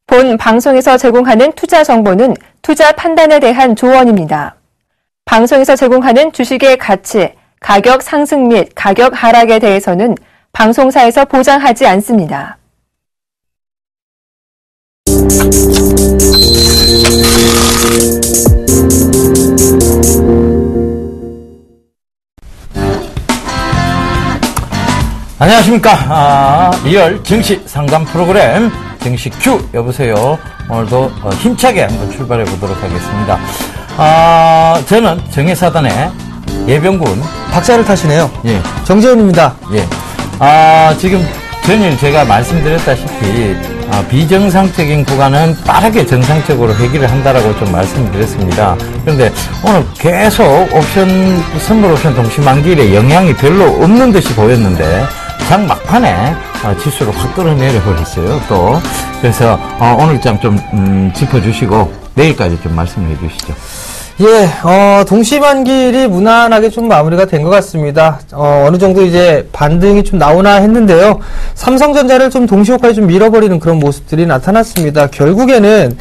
본 방송에서 제공하는 투자 정보는 투자 판단에 대한 조언입니다. 방송에서 제공하는 주식의 가치, 가격 상승 및 가격 하락에 대해서는 방송사에서 보장하지 않습니다. 안녕하십니까. 리얼 증시 상담 프로그램 증시 Q 여보세요. 오늘도 힘차게 한번 출발해 보도록 하겠습니다. 저는 정예사단의 예병군 박사를 타시네요. 예. 정재훈입니다. 예. 지금 전일 제가 말씀드렸다시피 비정상적인 구간은 빠르게 정상적으로 회귀를 한다라고 좀 말씀드렸습니다. 그런데 오늘 계속 선물 옵션 동시만기일에 영향이 별로 없는 듯이 보였는데 장 막판에 지수를 확 끌어내려 버렸어요. 또 그래서 오늘 장 좀 짚어주시고 내일까지 좀 말씀해 주시죠. 예, 동시만기일이 무난하게 좀 마무리가 된 것 같습니다. 어느 정도 이제 반등이 좀 나오나 했는데요. 삼성전자를 좀 동시호가에 좀 밀어버리는 그런 모습들이 나타났습니다. 결국에는,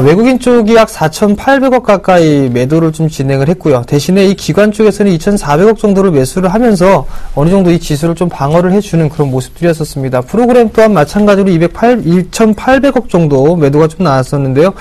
외국인 쪽이 약 4,800억 가까이 매도를 좀 진행을 했고요. 대신에 이 기관 쪽에서는 2,400억 정도를 매수를 하면서 어느 정도 이 지수를 좀 방어를 해주는 그런 모습들이었었습니다. 프로그램 또한 마찬가지로 1,800억 정도 매도가 좀 나왔었는데요.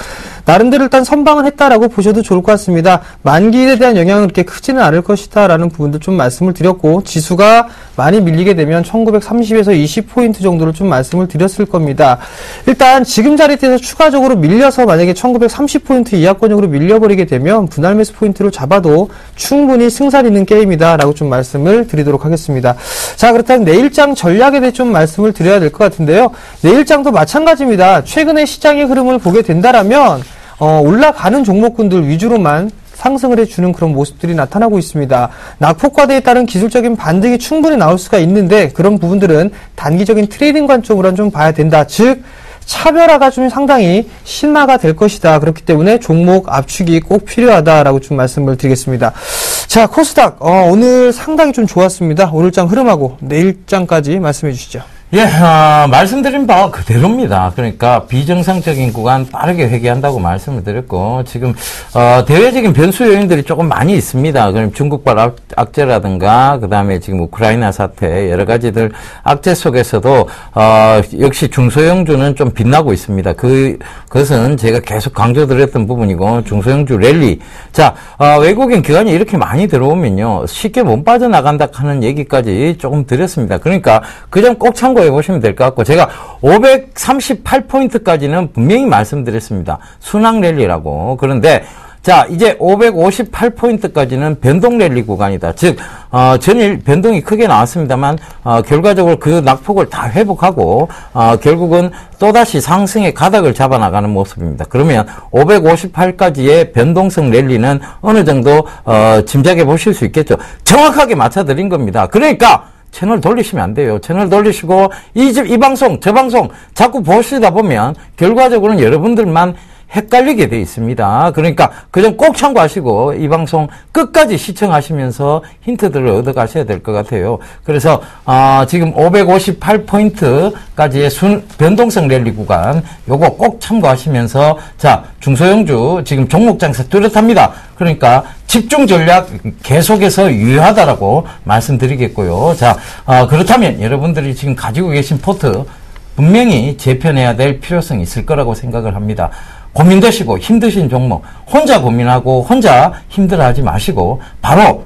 나름대로 일단 선방을 했다라고 보셔도 좋을 것 같습니다. 만기일에 대한 영향은 그렇게 크지는 않을 것이다 라는 부분도 좀 말씀을 드렸고, 지수가 많이 밀리게 되면 1930에서 20포인트 정도를 좀 말씀을 드렸을 겁니다. 일단 지금 자리대에서 추가적으로 밀려서 만약에 1930포인트 이하권역으로 밀려버리게 되면 분할 매수 포인트로 잡아도 충분히 승산 있는 게임이다 라고 좀 말씀을 드리도록 하겠습니다. 자, 그렇다면 내일장 전략에 대해 좀 말씀을 드려야 될 것 같은데요. 내일장도 마찬가지입니다. 최근의 시장의 흐름을 보게 된다라면 올라가는 종목군들 위주로만 상승을 해주는 그런 모습들이 나타나고 있습니다. 낙폭과대에 따른 기술적인 반등이 충분히 나올 수가 있는데 그런 부분들은 단기적인 트레이딩 관점으로는 좀 봐야 된다. 즉 차별화가 좀 상당히 신화가 될 것이다. 그렇기 때문에 종목 압축이 꼭 필요하다라고 좀 말씀을 드리겠습니다. 자, 코스닥 오늘 상당히 좀 좋았습니다. 오늘장 흐름하고 내일장까지 말씀해 주시죠. 예, 말씀드린 바와 그대로입니다. 그러니까 비정상적인 구간 빠르게 회귀한다고 말씀을 드렸고, 지금 대외적인 변수 요인들이 조금 많이 있습니다. 그럼 중국발 악재라든가, 그 다음에 지금 우크라이나 사태, 여러 가지들 악재 속에서도 역시 중소형주는 좀 빛나고 있습니다. 그것은 제가 계속 강조드렸던 부분이고, 중소형주 랠리. 자, 외국인 기관이 이렇게 많이 들어오면요, 쉽게 못 빠져나간다 하는 얘기까지 조금 드렸습니다. 그러니까 그 점 꼭 참고해 보시면 될 것 같고, 제가 538포인트까지는 분명히 말씀드렸습니다. 순항 랠리라고. 그런데 자, 이제 558포인트까지는 변동 랠리 구간이다. 즉, 전일 변동이 크게 나왔습니다만, 결과적으로 그 낙폭을 다 회복하고, 결국은 또다시 상승의 가닥을 잡아나가는 모습입니다. 그러면 558까지의 변동성 랠리는 어느 정도, 짐작해 보실 수 있겠죠. 정확하게 맞춰드린 겁니다. 그러니까, 채널 돌리시면 안 돼요. 채널 돌리시고 이 방송 저 방송 자꾸 보시다 보면 결과적으로는 여러분들만 헷갈리게 돼 있습니다. 그러니까 그 점 꼭 참고하시고 이 방송 끝까지 시청하시면서 힌트들을 얻어 가셔야 될 것 같아요. 그래서 지금 558포인트까지의 변동성 랠리 구간 요거 꼭 참고하시면서, 자, 중소형주 지금 종목 장세 뚜렷합니다. 그러니까 집중 전략 계속해서 유효하다라고 말씀드리겠고요. 자, 그렇다면 여러분들이 지금 가지고 계신 포트 분명히 재편해야 될 필요성이 있을 거라고 생각을 합니다. 고민되시고 힘드신 종목 혼자 고민하고 혼자 힘들어하지 마시고 바로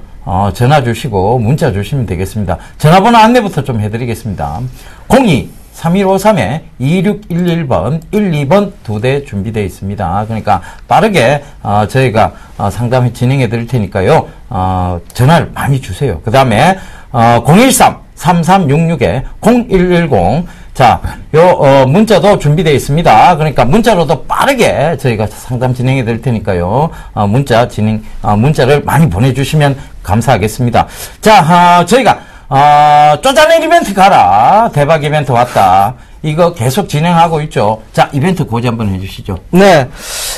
전화 주시고 문자 주시면 되겠습니다. 전화번호 안내부터 좀 해드리겠습니다. 02-3153-2611번 12번 2대 준비되어 있습니다. 그러니까 빠르게 저희가 상담 진행해 드릴 테니까요. 전화를 많이 주세요. 그 다음에 013-3366-0110 자, 문자도 준비되어 있습니다. 그러니까 문자로도 빠르게 저희가 상담 진행해 드릴 테니까요. 문자를 많이 보내주시면 감사하겠습니다. 자, 저희가, 쪼잔한 이벤트 가라. 대박 이벤트 왔다. 이거 계속 진행하고 있죠. 자, 이벤트 고지 한번 해주시죠. 네.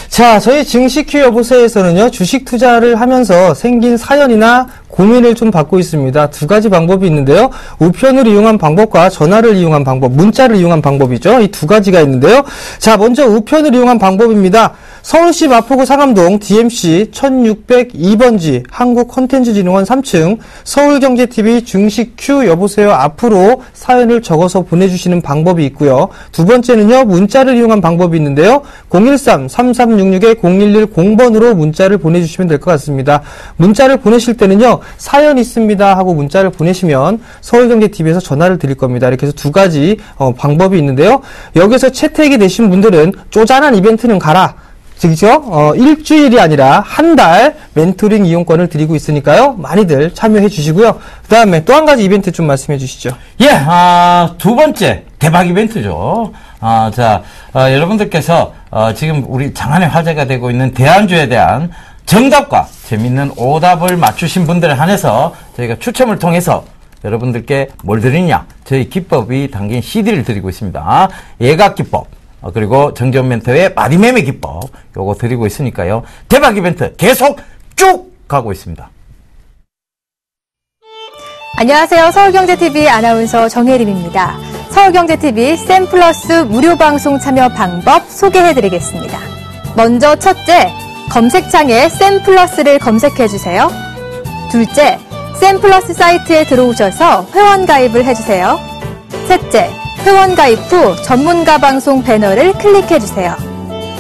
자, 저희 증시 큐 여보세에서는요, 주식 투자를 하면서 생긴 사연이나 고민을 좀 받고 있습니다. 두 가지 방법이 있는데요. 우편을 이용한 방법과 전화를 이용한 방법, 문자를 이용한 방법이죠. 이 두 가지가 있는데요. 자, 먼저 우편을 이용한 방법입니다. 서울시 마포구 상암동 DMC 1602번지 한국콘텐츠진흥원 3층 서울경제TV 중식 Q 여보세요 앞으로 사연을 적어서 보내주시는 방법이 있고요. 두 번째는요, 문자를 이용한 방법이 있는데요. 013-3366-0110번으로 문자를 보내주시면 될 것 같습니다. 문자를 보내실 때는요, 사연 있습니다 하고 문자를 보내시면 서울경제TV에서 전화를 드릴 겁니다. 이렇게 해서 두 가지 방법이 있는데요. 여기서 채택이 되신 분들은 쪼잔한 이벤트는 가라. 그죠? 일주일이 아니라 한 달 멘토링 이용권을 드리고 있으니까요. 많이들 참여해 주시고요. 그 다음에 또 한 가지 이벤트 좀 말씀해 주시죠. 예, 두 번째 대박 이벤트죠. 여러분들께서 지금 우리 장안의 화제가 되고 있는 대안주에 대한 정답과 재밌는 오답을 맞추신 분들에 한해서 저희가 추첨을 통해서 여러분들께 뭘 드리냐? 저희 기법이 담긴 CD를 드리고 있습니다. 예각 기법. 그리고 정재훈 멘토의 마디매매 기법 요거 드리고 있으니까요. 대박 이벤트 계속 쭉 가고 있습니다. 안녕하세요. 서울경제TV 아나운서 정혜림입니다. 서울경제TV 쌤플러스 무료 방송 참여 방법 소개해드리겠습니다. 먼저 첫째, 검색창에 쌤플러스를 검색해주세요. 둘째, 쌤플러스 사이트에 들어오셔서 회원 가입을 해주세요. 셋째, 회원 가입 후 전문가 방송 배너를 클릭해주세요.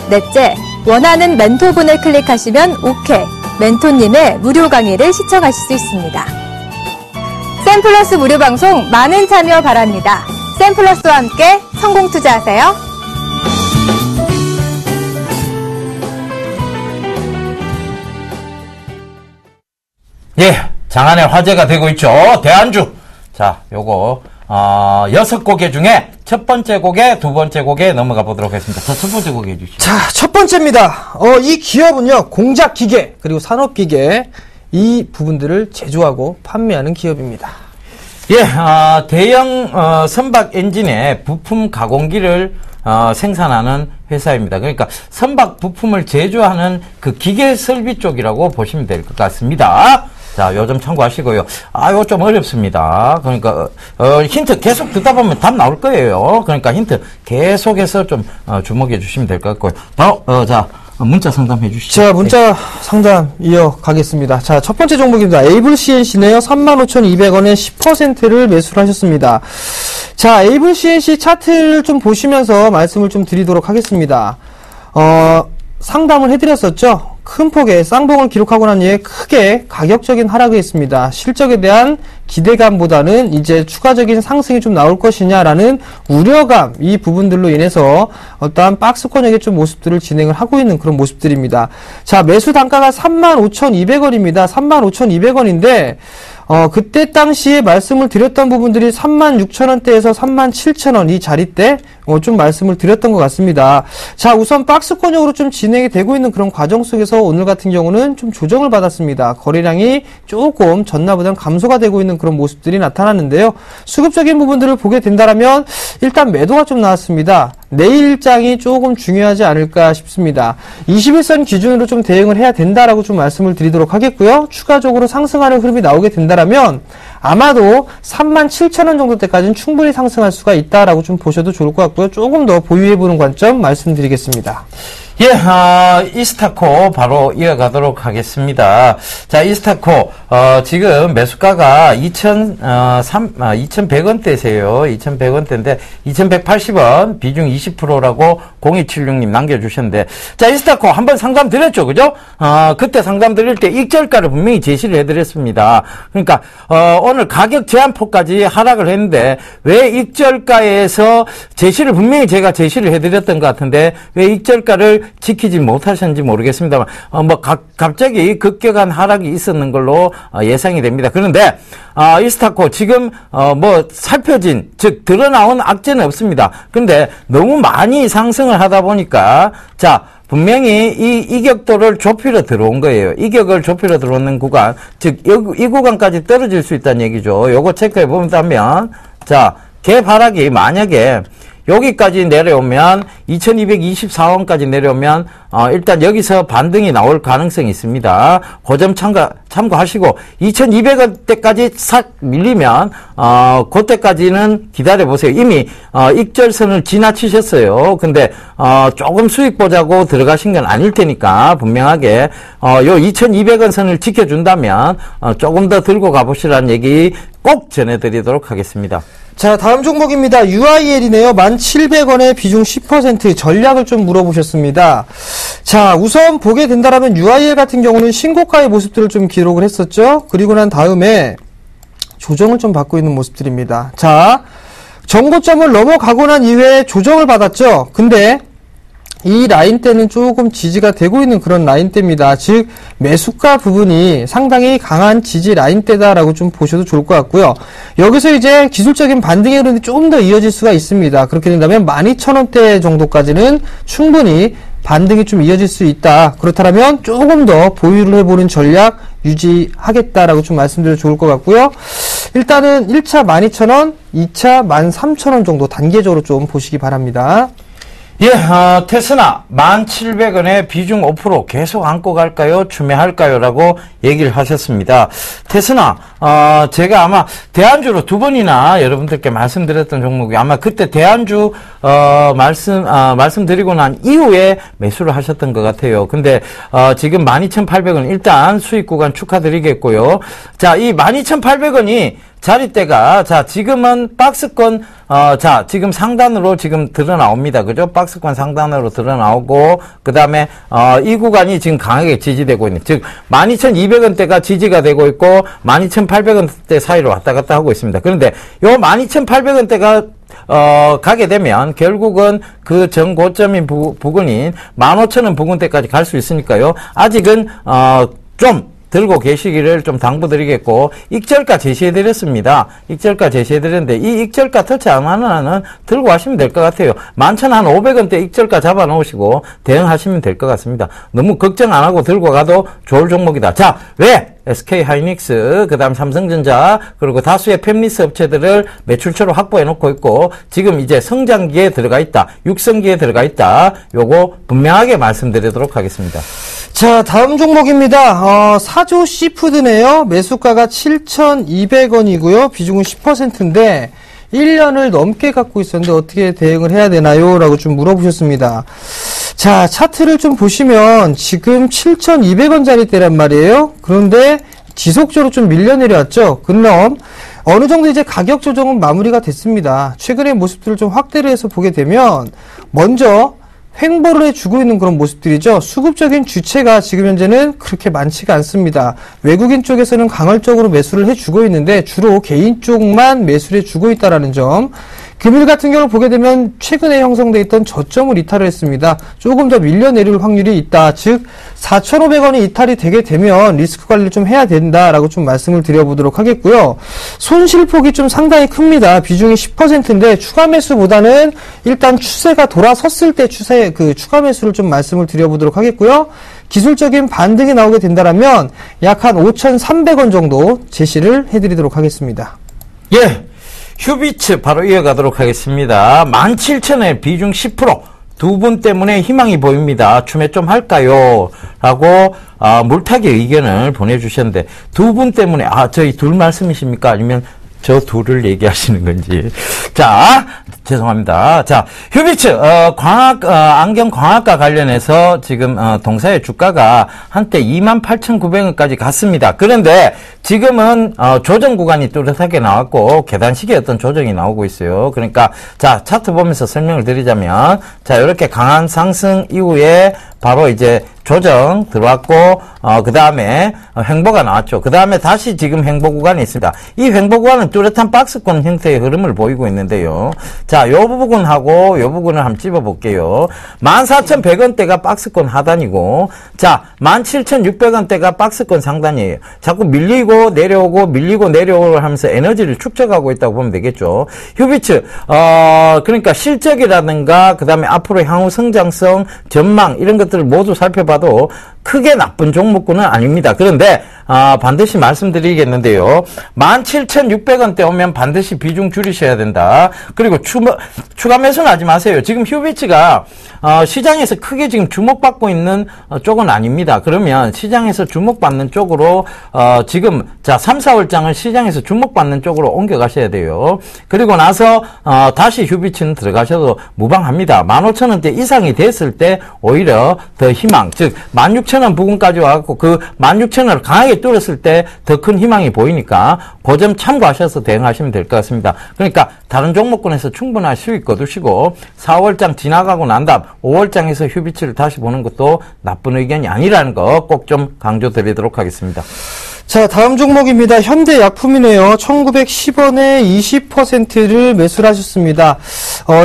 넷째, 원하는 멘토분을 클릭하시면 OK, 멘토님의 무료 강의를 시청하실 수 있습니다. 쌤플러스 무료 방송 많은 참여 바랍니다. 쌤플러스와 함께 성공 투자하세요. 예, 장안의 화제가 되고 있죠. 대안주. 자, 요거 6곡의 중에 첫 번째 곡에 두 번째 곡에 넘어가 보도록 하겠습니다. 자, 첫 번째 곡 해주시죠. 자, 첫 번째입니다. 이 기업은요, 공작기계, 그리고 산업기계, 이 부분들을 제조하고 판매하는 기업입니다. 예, 대형 선박 엔진의 부품 가공기를 생산하는 회사입니다. 그러니까 선박 부품을 제조하는 그 기계 설비 쪽이라고 보시면 될 것 같습니다. 자, 요 점 참고하시고요. 요 좀 어렵습니다. 그러니까, 힌트 계속 듣다 보면 답 나올 거예요. 그러니까 힌트 계속해서 좀, 주목해 주시면 될 것 같고요. 바로, 문자 상담해 주시죠. 자, 문자 상담 이어가겠습니다. 자, 첫 번째 종목입니다. 에이블 CNC네요. 35,200원에 10%를 매수를 하셨습니다. 자, 에이블 CNC 차트를 좀 보시면서 말씀을 좀 드리도록 하겠습니다. 상담을 해드렸었죠. 큰 폭의 쌍봉을 기록하고 난 이후에 크게 가격적인 하락이 있습니다. 실적에 대한 기대감보다는 이제 추가적인 상승이 좀 나올 것이냐라는 우려감, 이 부분들로 인해서 어떠한 박스권역의 좀 모습들을 진행을 하고 있는 그런 모습들입니다. 자, 매수 단가가 35,200원입니다. 35,200원인데 그때 당시에 말씀을 드렸던 부분들이 36,000원대에서 37,000원 이 자리대 좀 말씀을 드렸던 것 같습니다. 자, 우선 박스권역으로 좀 진행이 되고 있는 그런 과정 속에서 오늘 같은 경우는 좀 조정을 받았습니다. 거래량이 조금 전날보다는 감소가 되고 있는 그런 모습들이 나타났는데요. 수급적인 부분들을 보게 된다면 일단 매도가 좀 나왔습니다. 내일장이 조금 중요하지 않을까 싶습니다. 21선 기준으로 좀 대응을 해야 된다라고 좀 말씀을 드리도록 하겠고요. 추가적으로 상승하는 흐름이 나오게 된다면 아마도 37,000원 정도 때까지는 충분히 상승할 수가 있다라고 좀 보셔도 좋을 것 같고요. 조금 더 보유해보는 관점 말씀드리겠습니다. 예, 이스타코 바로 이어가도록 하겠습니다. 자, 이스타코, 지금 매수가가 2,100원대세요. 2,100원대인데, 2,180원, 비중 20%라고 0276님 남겨주셨는데, 자, 이스타코 한번 상담 드렸죠, 그죠? 그때 상담 드릴 때 익절가를 분명히 제시를 해드렸습니다. 그러니까, 오늘 가격 제한폭까지 하락을 했는데, 왜 익절가에서 분명히 제가 제시를 해드렸던 것 같은데, 왜 익절가를 지키지 못하셨는지 모르겠습니다만, 갑자기 급격한 하락이 있었는 걸로 예상이 됩니다. 그런데, 이스타코 지금, 살펴진, 즉, 드러나온 악재는 없습니다. 그런데 너무 많이 상승을 하다 보니까, 자, 분명히 이 이격도를 좁히러 들어온 거예요. 이격을 좁히러 들어오는 구간, 즉, 이 구간까지 떨어질 수 있다는 얘기죠. 요거 체크해 보면, 자, 갭 하락이 만약에 여기까지 내려오면 2224원까지 내려오면 일단 여기서 반등이 나올 가능성이 있습니다. 그 점 참고하시고 2200원대까지 싹 밀리면 그때까지는 기다려 보세요. 이미 익절선을 지나치셨어요. 근데 조금 수익 보자고 들어가신 건 아닐 테니까 분명하게 요 2200원 선을 지켜준다면 조금 더 들고 가보시라는 얘기 꼭 전해드리도록 하겠습니다. 자, 다음 종목입니다. UIL이네요. 1,700원에 비중 10% 전략을 좀 물어보셨습니다. 자, 우선 보게 된다라면 UIL 같은 경우는 신고가의 모습들을 좀 기록을 했었죠. 그리고 난 다음에 조정을 좀 받고 있는 모습들입니다. 자, 정고점을 넘어가고 난 이후에 조정을 받았죠. 근데 이 라인대는 조금 지지가 되고 있는 그런 라인대입니다. 즉 매수가 부분이 상당히 강한 지지 라인대다라고 좀 보셔도 좋을 것 같고요. 여기서 이제 기술적인 반등의 흐름이 좀 더 이어질 수가 있습니다. 그렇게 된다면 12,000원대 정도까지는 충분히 반등이 좀 이어질 수 있다. 그렇다면 조금 더 보유를 해보는 전략 유지하겠다라고 좀 말씀드려도 좋을 것 같고요. 일단은 1차 12,000원, 2차 13,000원 정도 단계적으로 좀 보시기 바랍니다. 예, 테스나 1,700원에 비중 5% 계속 안고 갈까요? 추매할까요? 라고 얘기를 하셨습니다. 테스나, 제가 아마 대안주로 2번이나 여러분들께 말씀드렸던 종목이 아마 그때 대안주, 말씀드리고 난 이후에 매수를 하셨던 것 같아요. 근데, 지금 12,800원 일단 수익 구간 축하드리겠고요. 자, 이 12,800원이 자리대가, 자, 지금은 박스권, 지금 상단으로 지금 드러나옵니다. 그죠? 박스권 상단으로 드러나오고, 그 다음에, 이 구간이 지금 강하게 지지되고 있는, 즉, 12,200원대가 지지가 되고 있고, 12,800원대 사이로 왔다 갔다 하고 있습니다. 그런데, 요 12,800원대가 가게 되면 결국은 그 전고점인 부근인 15,000원 부근대까지 갈 수 있으니까요. 아직은, 좀, 들고 계시기를 좀 당부드리겠고, 익절가 제시해드렸습니다. 익절가 제시해드렸는데, 이 익절가 터치 안 하는 한은 들고 하시면 될 것 같아요. 11,500원대 익절가 잡아놓으시고, 대응하시면 될 것 같습니다. 너무 걱정 안 하고 들고 가도 좋을 종목이다. 자, 왜? SK하이닉스, 그 다음 삼성전자, 그리고 다수의 팹리스 업체들을 매출처로 확보해 놓고 있고, 지금 이제 성장기에 들어가 있다. 육성기에 들어가 있다. 요거 분명하게 말씀드리도록 하겠습니다. 자, 다음 종목입니다. 사조 시푸드네요. 매수가가 7,200원이고요. 비중은 10%인데 1년을 넘게 갖고 있었는데 어떻게 대응을 해야 되나요? 라고 좀 물어보셨습니다. 자, 차트를 좀 보시면 지금 7,200원짜리대란 말이에요. 그런데 지속적으로 좀 밀려 내려왔죠. 그럼 어느 정도 이제 가격 조정은 마무리가 됐습니다. 최근의 모습들을 좀 확대를 해서 보게 되면 먼저 횡보를 해주고 있는 그런 모습들이죠. 수급적인 주체가 지금 현재는 그렇게 많지가 않습니다. 외국인 쪽에서는 강할적으로 매수를 해주고 있는데 주로 개인 쪽만 매수를 해주고 있다는 점. 금일 같은 경우를 보게 되면 최근에 형성돼 있던 저점을 이탈을 했습니다. 조금 더 밀려 내릴 확률이 있다. 즉 4,500원이 이탈이 되게 되면 리스크 관리를 좀 해야 된다라고 좀 말씀을 드려보도록 하겠고요. 손실폭이 좀 상당히 큽니다. 비중이 10%인데 추가 매수보다는 일단 추세가 돌아섰을 때 추가 매수를 좀 말씀을 드려보도록 하겠고요. 기술적인 반등이 나오게 된다면 약 한 5,300원 정도 제시를 해드리도록 하겠습니다. 예. 휴비츠 바로 이어가도록 하겠습니다. 17,000원에 비중 10%. 두 분 때문에 희망이 보입니다. 추매 좀 할까요? 라고 물타기 의견을 보내주셨는데 두 분 때문에 저희 둘 말씀이십니까? 아니면 저 둘을 얘기하시는 건지. 자, 죄송합니다. 자, 휴비츠, 안경 광학과 관련해서 지금, 동사의 주가가 한때 28,900원까지 갔습니다. 그런데 지금은, 조정 구간이 뚜렷하게 나왔고, 계단식의 어떤 조정이 나오고 있어요. 그러니까, 자, 차트 보면서 설명을 드리자면, 자, 이렇게 강한 상승 이후에 바로 이제 조정 들어왔고, 그 다음에 횡보가 나왔죠. 그 다음에 다시 지금 횡보 구간이 있습니다. 이 횡보 구간은 뚜렷한 박스권 형태의 흐름을 보이고 있는데요. 자, 요 부분하고 요 부분을 한번 찝어볼게요. 14,100원대가 박스권 하단이고, 자, 17,600원대가 박스권 상단이에요. 자꾸 밀리고 내려오고 밀리고 내려오고 하면서 에너지를 축적하고 있다고 보면 되겠죠. 휴비츠, 그러니까 실적이라든가, 그 다음에 앞으로 향후 성장성, 전망, 이런 것들을 모두 살펴봐도 크게 나쁜 종목군은 아닙니다. 그런데 반드시 말씀드리겠는데요. 17,600원대 오면 반드시 비중 줄이셔야 된다. 그리고 추가 매수는 하지 마세요. 지금 휴비치가 시장에서 크게 지금 주목받고 있는 쪽은 아닙니다. 그러면 시장에서 주목받는 쪽으로 지금 3, 4월장은 시장에서 주목받는 쪽으로 옮겨가셔야 돼요. 그리고 나서 다시 휴비치는 들어가셔도 무방합니다. 15,000원대 이상이 됐을 때 오히려 더 희망, 즉 16,000원 부근까지 와갖고 그 16,000원을 강하게 뚫었을 때 더 큰 희망이 보이니까 그 점 참고하셔서 대응하시면 될 것 같습니다. 그러니까 다른 종목군에서 충분한 수익 거두시고 4월장 지나가고 난 다음 5월장에서 휴비치를 다시 보는 것도 나쁜 의견이 아니라는 거 꼭 좀 강조드리도록 하겠습니다. 자, 다음 종목입니다. 현대약품이네요. 1910원에 20%를 매수를 하셨습니다.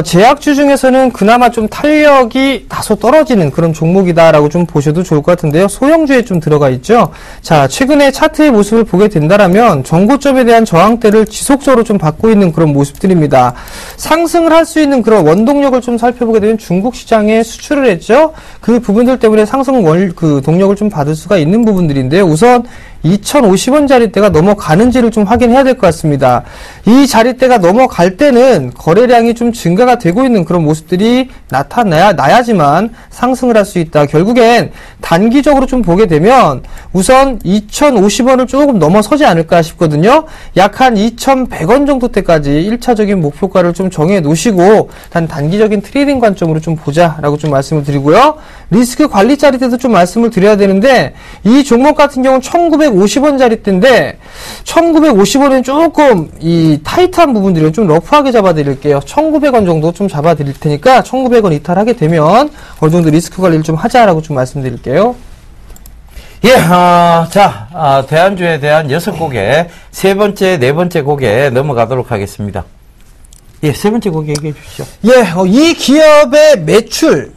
제약주 중에서는 그나마 좀 탄력이 다소 떨어지는 그런 종목이다라고 좀 보셔도 좋을 것 같은데요. 소형주에 좀 들어가 있죠. 자, 최근에 차트의 모습을 보게 된다라면 정고점에 대한 저항대를 지속적으로 좀 받고 있는 그런 모습들입니다. 상승을 할 수 있는 그런 원동력을 좀 살펴보게 되면 중국 시장에 수출을 했죠. 그 부분들 때문에 상승 동력을 좀 받을 수가 있는 부분들인데요. 우선 2,050원 자리대가 넘어가는지를 좀 확인해야 될 것 같습니다. 이 자리대가 넘어갈 때는 거래량이 좀 증가가 되고 있는 그런 모습들이 나야지만 상승을 할 수 있다. 결국엔 단기적으로 좀 보게 되면 우선 2,050원을 조금 넘어서지 않을까 싶거든요. 약 한 2,100원 정도 때까지 1차적인 목표가를 좀 정해 놓으시고 단기적인 트레이딩 관점으로 좀 보자라고 좀 말씀을 드리고요. 리스크 관리 자리대도 좀 말씀을 드려야 되는데 이 종목 같은 경우는 1,950원 자리대인데 1,950원은 조금 이 타이트한 부분들을 좀 러프하게 잡아드릴게요. 1,900원 정도 좀 잡아드릴 테니까 1,900원 이탈하게 되면 어느 정도 리스크 관리를 좀 하자라고 좀 말씀드릴게요. 예, 대안주에 대한 6곡에 세 번째, 네 번째 곡에 넘어가도록 하겠습니다. 예, 세 번째 곡 얘기해 주시죠. 예, 이 기업의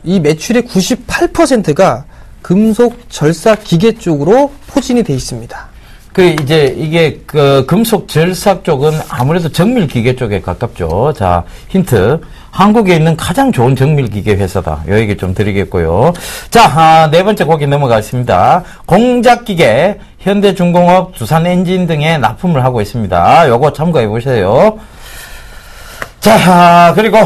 이 매출의 98%가 금속 절사 기계 쪽으로 포진이 돼 있습니다. 이게 금속 절삭 쪽은 아무래도 정밀 기계 쪽에 가깝죠. 자, 힌트. 한국에 있는 가장 좋은 정밀 기계 회사다. 요 얘기 좀 드리겠고요. 자, 네 번째 곡이 넘어가겠습니다. 공작 기계, 현대중공업, 두산엔진 등에 납품을 하고 있습니다. 요거 참고해 보세요. 자, 그리고,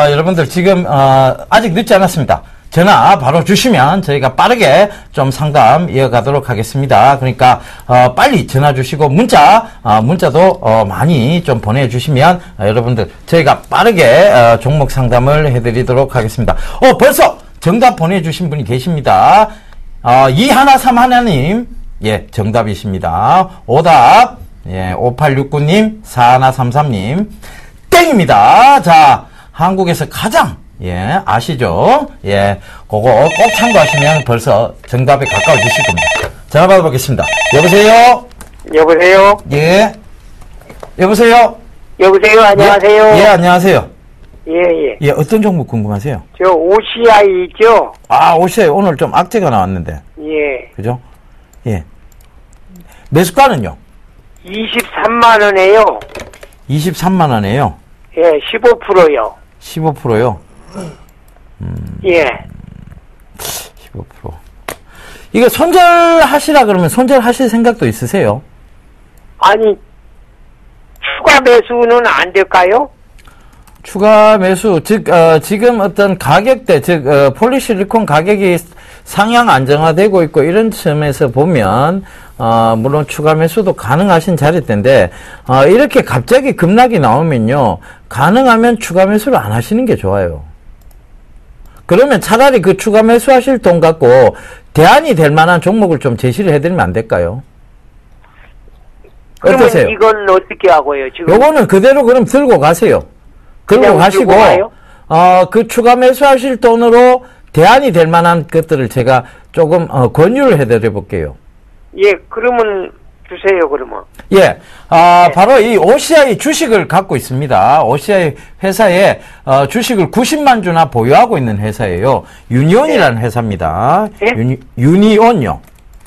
여러분들 지금, 아직 늦지 않았습니다. 전화 바로 주시면 저희가 빠르게 좀 상담 이어가도록 하겠습니다. 그러니까 빨리 전화 주시고 문자도 많이 좀 보내주시면 여러분들 저희가 빠르게 종목 상담을 해드리도록 하겠습니다. 벌써 정답 보내주신 분이 계십니다. 2131님 예 정답이십니다. 오답 예 5869님 4133님 땡입니다. 자 한국에서 가장 예, 아시죠? 예, 그거 꼭 참고하시면 벌써 정답에 가까워지실 겁니다. 전화 받아보겠습니다. 여보세요? 여보세요? 예. 여보세요? 여보세요? 안녕하세요? 예, 안녕하세요. 예. 예, 어떤 종목 궁금하세요? 저 OCI 있죠? OCI 오늘 좀 악재가 나왔는데. 예. 그죠? 예. 매수가는요? 23만원에요. 23만원에요? 예, 15%요. 15%요? 예. 15%. 이거 손절하시라 그러면 손절하실 생각도 있으세요? 아니, 추가 매수는 안 될까요? 추가 매수, 지금 어떤 가격대, 폴리실리콘 가격이 상향 안정화되고 있고 이런 점에서 보면, 물론 추가 매수도 가능하신 자리대인데, 이렇게 갑자기 급락이 나오면요, 가능하면 추가 매수를 안 하시는 게 좋아요. 그러면 차라리 그 추가 매수하실 돈 갖고 대안이 될 만한 종목을 좀 제시를 해드리면 안 될까요? 어떠세요? 그러면 이건 어떻게 하고요, 지금? 요거는 그대로 그럼 들고 가세요. 들고 가시고, 그 추가 매수하실 돈으로 대안이 될 만한 것들을 제가 조금, 권유를 해드려 볼게요. 예, 그러면 주세요, 그러면. 예, 바로 이 OCI 주식을 갖고 있습니다. OCI 회사에, 주식을 90만 주나 보유하고 있는 회사예요. 유니온이라는 회사입니다. 예? 유니온요.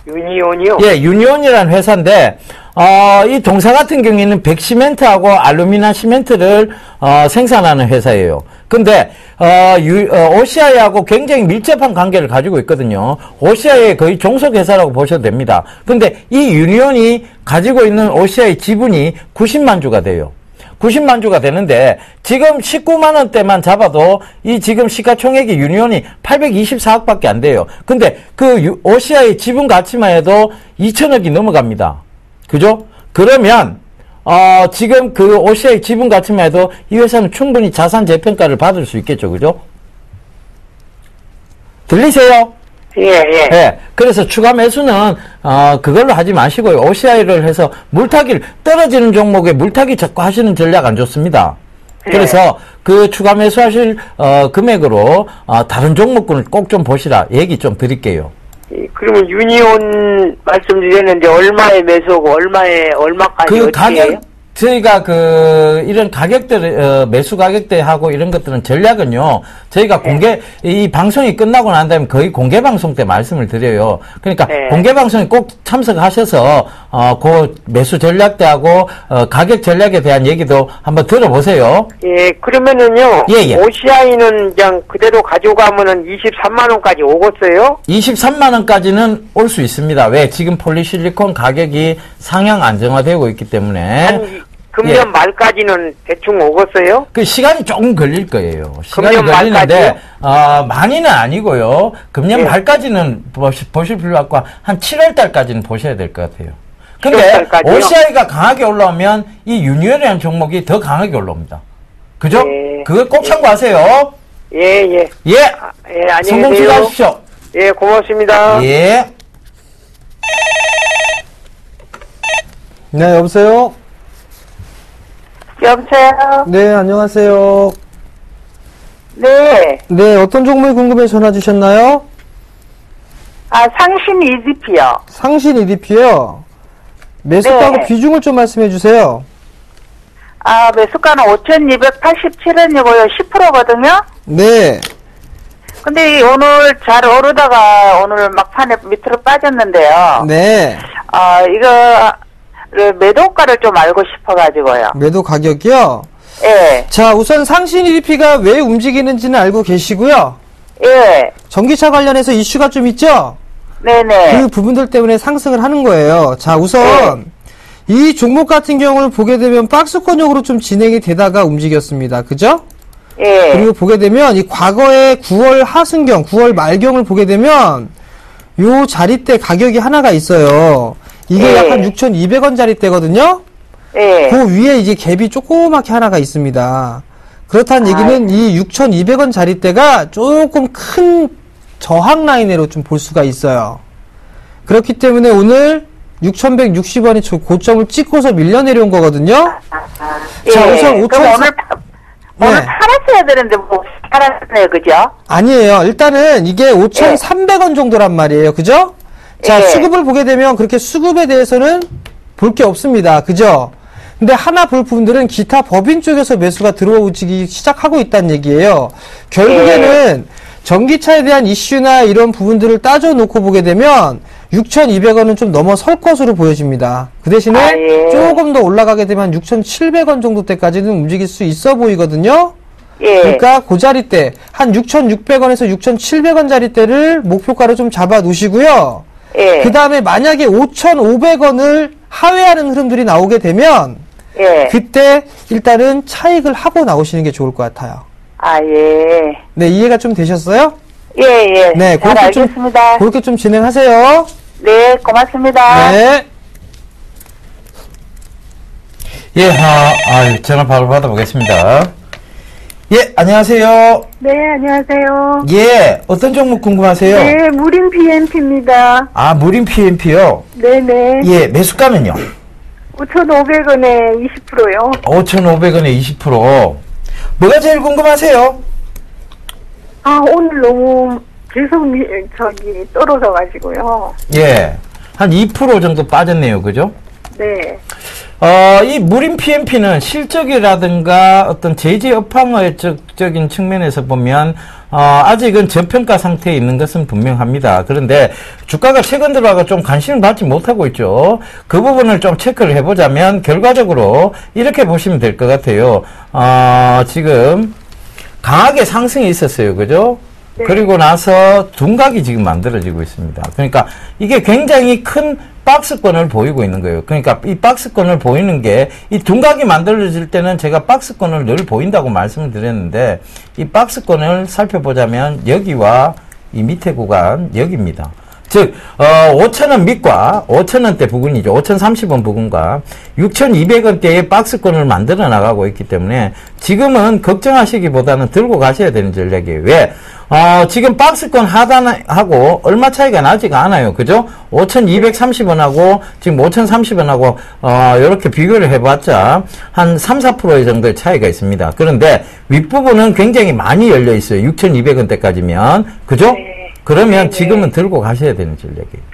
유니온이요? 예, 유니온이라는 회사인데, 이 동사 같은 경우에는 백시멘트하고 알루미늄 시멘트를, 생산하는 회사예요. 근데 OCI하고 굉장히 밀접한 관계를 가지고 있거든요. OCI의 거의 종속회사라고 보셔도 됩니다. 근데 이 유니온이 가지고 있는 OCI 지분이 90만 주가 돼요. 90만 주가 되는데 지금 19만 원대만 잡아도 이 지금 시가총액이 유니온이 824억밖에 안 돼요. 근데 그 OCI 지분 가치만 해도 2천억이 넘어갑니다. 그죠? 그러면 지금 그 OCI 지분 가치만 해도 이 회사는 충분히 자산 재평가를 받을 수 있겠죠. 그죠? 들리세요? 예. 예. 그래서 추가 매수는, 그걸로 하지 마시고요. OCI를 해서 물타기를, 떨어지는 종목에 물타기 자꾸 하시는 전략 안 좋습니다. 그래서 그 추가 매수하실, 금액으로, 다른 종목군을 꼭 좀 보시라. 얘기 좀 드릴게요. 그러면 유니온 말씀드렸는데 얼마에 매수하고 얼마까지 그 어떻게 가격, 해요? 저희가 이런 가격대, 매수 가격대하고 이런 것들은 전략은요, 저희가 이 방송이 끝나고 난 다음에 거의 공개 방송 때 말씀을 드려요. 그러니까 공개 방송에 꼭 참석하셔서, 그 매수 전략대하고, 가격 전략에 대한 얘기도 한번 들어보세요. 예, 그러면은요. 예. OCI는 그냥 그대로 가져가면은 23만원까지 오겠어요? 23만원까지는 올 수 있습니다. 왜? 지금 폴리실리콘 가격이 상향 안정화되고 있기 때문에. 금년 말까지는 대충 오겠어요? 그 시간이 조금 걸릴 거예요. 시간이 금년 걸리는데, 많이는 아니고요. 금년 예. 말까지는 보실 필요 없고, 한 7월 달까지는 보셔야 될 것 같아요. 근데, 7월 달까지요? OCI가 강하게 올라오면, 이 유니온이라는 종목이 더 강하게 올라옵니다. 그죠? 예. 그거 꼭 참고하세요. 예. 예. 안녕히 성공 계세요. 투자하십시오. 예, 고맙습니다. 예. 네, 여보세요? 여보세요? 네, 안녕하세요. 네. 네, 어떤 종목이 궁금해 전화 주셨나요? 상신 EDP요. 상신 EDP요. 매수가하고 네. 비중을 좀 말씀해 주세요. 매수가는 5,287원이고요. 10%거든요? 네. 근데 오늘 잘 오르다가 오늘 막판에 밑으로 빠졌는데요. 네. 이거, 매도가를 좀 알고 싶어가지고요. 매도 가격이요? 예. 자, 우선 상신 EDP가 왜 움직이는지는 알고 계시고요. 예. 전기차 관련해서 이슈가 좀 있죠? 네네. 그 부분들 때문에 상승을 하는 거예요. 자, 우선 이 종목 같은 경우를 보게 되면 박스권형으로 좀 진행이 되다가 움직였습니다. 그죠? 예. 그리고 보게 되면 이 과거의 9월 하순경, 9월 말경을 보게 되면 요 자리대 가격이 하나가 있어요. 이게 예. 약간 6,200원 자리대거든요. 예. 그 위에 이제 갭이 조그맣게 하나가 있습니다. 그렇다는 얘기는 이 6,200원 자리대가 조금 큰 저항 라인으로 좀 볼 수가 있어요. 그렇기 때문에 오늘 6,160원이 고점을 찍고서 밀려 내려온 거거든요. 자, 우선 5,400원. 그럼 오늘 네. 팔았어야 되는데 뭐 팔았네요, 그죠? 아니에요. 일단은 이게 5,300원 정도란 말이에요. 그죠? 자, 예. 수급을 보게 되면 그렇게 수급에 대해서는 볼 게 없습니다. 그죠? 근데 하나 볼 부분들은 기타 법인 쪽에서 매수가 들어오기 시작하고 있다는 얘기예요. 결국에는 전기차에 대한 이슈나 이런 부분들을 따져놓고 보게 되면 6,200원은 좀 넘어설 것으로 보여집니다. 그 대신에 예. 조금 더 올라가게 되면 6,700원 정도 때까지는 움직일 수 있어 보이거든요. 예. 그러니까 그 자리대 한 6,600원에서 6,700원 자리대를 목표가로 좀 잡아 놓으시고요. 예. 그 다음에 만약에 5,500원을 하회하는 흐름들이 나오게 되면 예. 그때 일단은 차익을 하고 나오시는 게 좋을 것 같아요. 예. 네, 이해가 좀 되셨어요? 예. 네, 잘 알겠습니다. 그렇게 좀 진행하세요. 네, 고맙습니다. 네. 예, 전화 바로 받아보겠습니다. 예, 안녕하세요. 네, 안녕하세요. 예, 어떤 종목 궁금하세요? 네, 무림 BMP입니다. 무림 PMP요? 네네. 예, 매수가는요? 5,500원에 20%요. 5,500원에 20%. 뭐가 제일 궁금하세요? 오늘 너무 계속 떨어져가지고요. 예, 한 2% 정도 빠졌네요. 그죠? 네. 이 무림 PMP는 실적이라든가 어떤 제재 업황적인 측면에서 보면 아직은 저평가 상태에 있는 것은 분명합니다. 그런데 주가가 최근 들어와서 좀 관심을 받지 못하고 있죠. 그 부분을 좀 체크를 해보자면 결과적으로 이렇게 보시면 될 것 같아요. 지금 강하게 상승이 있었어요. 그죠? 네. 그리고 나서 둔각이 지금 만들어지고 있습니다. 그러니까 이게 굉장히 큰 박스권을 보이고 있는 거예요. 그러니까 이 박스권을 보이는 게 이 둔각이 만들어질 때는 제가 박스권을 늘 보인다고 말씀을 드렸는데 이 박스권을 살펴보자면 여기와 이 밑에 구간 여기입니다. 즉 5,000원 밑과 5,000원대 부근이죠. 5,030원 부근과 6,200원대의 박스권을 만들어 나가고 있기 때문에 지금은 걱정하시기보다는 들고 가셔야 되는 전략이에요. 왜? 지금 박스권 하단하고 얼마 차이가 나지가 않아요. 그죠? 5,230원하고 지금 5,030원하고 이렇게 비교를 해봤자 한 3, 4% 정도의 차이가 있습니다. 그런데 윗부분은 굉장히 많이 열려 있어요. 6,200원대까지면. 그죠? 네. 그러면 네네. 지금은 들고 가셔야 되는 전략이에요.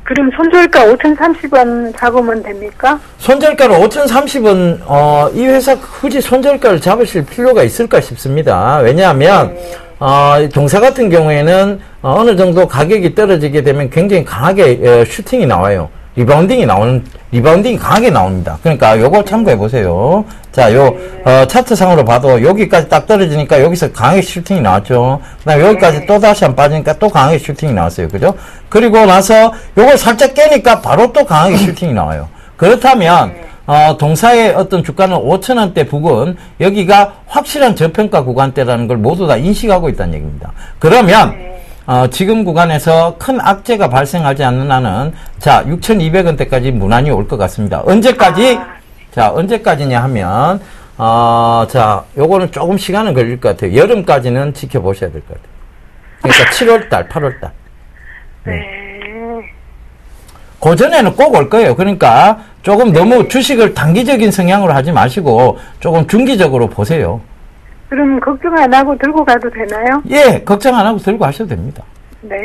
그럼 손절가 5,030원 잡으면 됩니까? 손절가를 5,030원, 이 회사 굳이 손절가를 잡으실 필요가 있을까 싶습니다. 왜냐하면, 동사 같은 경우에는 어느 정도 가격이 떨어지게 되면 굉장히 강하게 슈팅이 나와요. 리바운딩이 강하게 나옵니다. 그러니까 요거 참고해 보세요. 자, 차트상으로 봐도 여기까지 딱 떨어지니까 여기서 강하게 슈팅이 나왔죠. 그 다음에 여기까지 또 다시 한 빠지니까 또 강하게 슈팅이 나왔어요. 그죠? 그리고 나서 요걸 살짝 깨니까 바로 또 강하게 슈팅이 나와요. 그렇다면, 동사의 어떤 주가는 5,000원대 부근, 여기가 확실한 저평가 구간대라는 걸 모두 다 인식하고 있다는 얘기입니다. 그러면, 지금 구간에서 큰 악재가 발생하지 않는 한은, 자, 6,200원대까지 무난히 올 것 같습니다. 언제까지? 자, 언제까지냐 하면, 자, 요거는 조금 시간은 걸릴 것 같아요. 여름까지는 지켜보셔야 될 것 같아요. 그러니까 7월달, 8월달. 네. 그 전에는 꼭 올 거예요. 그러니까 조금 너무 주식을 단기적인 성향으로 하지 마시고 조금 중기적으로 보세요. 그럼 걱정 안 하고 들고 가도 되나요? 예, 걱정 안 하고 들고 하셔도 됩니다. 네,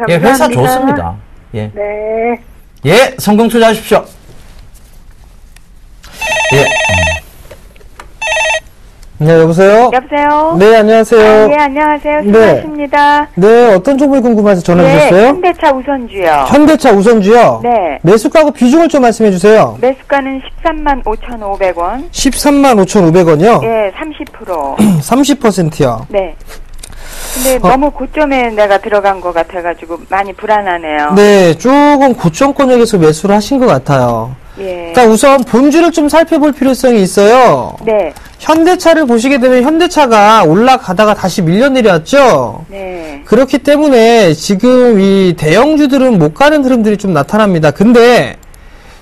예, 감사합니다. 회사 좋습니다. 예. 네. 예, 성공 투자하십시오. 예. 네, 여보세요? 여보세요? 네, 안녕하세요. 예, 안녕하세요. 네. 수고하십니다. 네, 어떤 종목이 궁금해서 전화 주셨어요? 현대차 우선주요. 현대차 우선주요? 네. 매수가하고 비중을 좀 말씀해 주세요. 매수가는 13만 5,500원. 13만 5,500원이요? 예, 30%. 30%요. 네. 근데 너무 고점에 내가 들어간 것 같아가지고 많이 불안하네요. 네, 조금 고점권역에서 매수를 하신 것 같아요. 예. 일단 우선 본주를 좀 살펴볼 필요성이 있어요. 네. 현대차를 보시게 되면 현대차가 올라가다가 다시 밀려 내려왔죠. 네. 그렇기 때문에 지금 이 대형주들은 못 가는 흐름들이 좀 나타납니다. 근데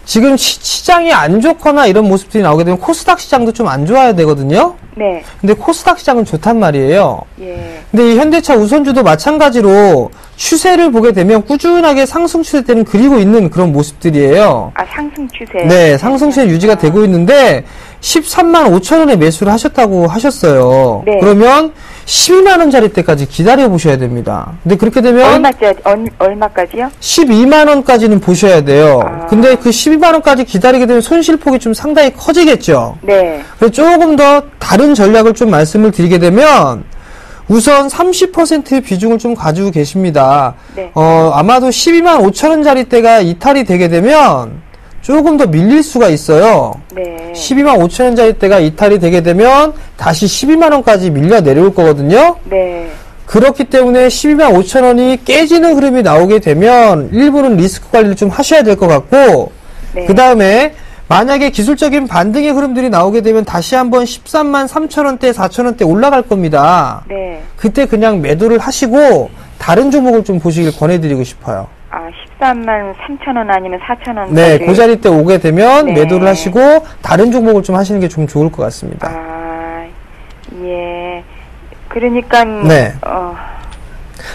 지금 시장이 안 좋거나 이런 모습들이 나오게 되면 코스닥 시장도 좀 안 좋아야 되거든요. 네. 근데 코스닥 시장은 좋단 말이에요. 예. 근데 이 현대차 우선주도 마찬가지로 추세를 보게 되면 꾸준하게 상승 추세 때는 그리고 있는 그런 모습들이에요. 아, 상승 추세. 네, 상승 추세 유지가 되고 있는데 13만 5천 원에 매수를 하셨다고 하셨어요. 네. 그러면 12만 원짜리 때까지 기다려 보셔야 됩니다. 근데 그렇게 되면 얼마까지요? 12만 원까지는 보셔야 돼요. 아. 근데 그 12만 원까지 기다리게 되면 손실폭이 좀 상당히 커지겠죠. 네. 그래서 조금 더 다른 전략을 좀 말씀을 드리게 되면 우선 30%의 비중을 좀 가지고 계십니다. 네. 아마도 12만 5천 원짜리 때가 이탈이 되게 되면 조금 더 밀릴 수가 있어요. 네. 12만 5천 원짜리 때가 이탈이 되게 되면 다시 12만 원까지 밀려 내려올 거거든요. 네. 그렇기 때문에 12만 5천 원이 깨지는 흐름이 나오게 되면 일부는 리스크 관리를 좀 하셔야 될 것 같고 네. 그 다음에 만약에 기술적인 반등의 흐름들이 나오게 되면 다시 한번 13만 3천 원대, 4천 원대 올라갈 겁니다. 네. 그때 그냥 매도를 하시고 다른 종목을 좀 보시길 권해드리고 싶어요. 아, 13만 3천 원 아니면 4천 원. 네, 그 자리 때 오게 되면 네. 매도를 하시고 다른 종목을 좀 하시는 게 좀 좋을 것 같습니다. 아, 예. 그러니까 네.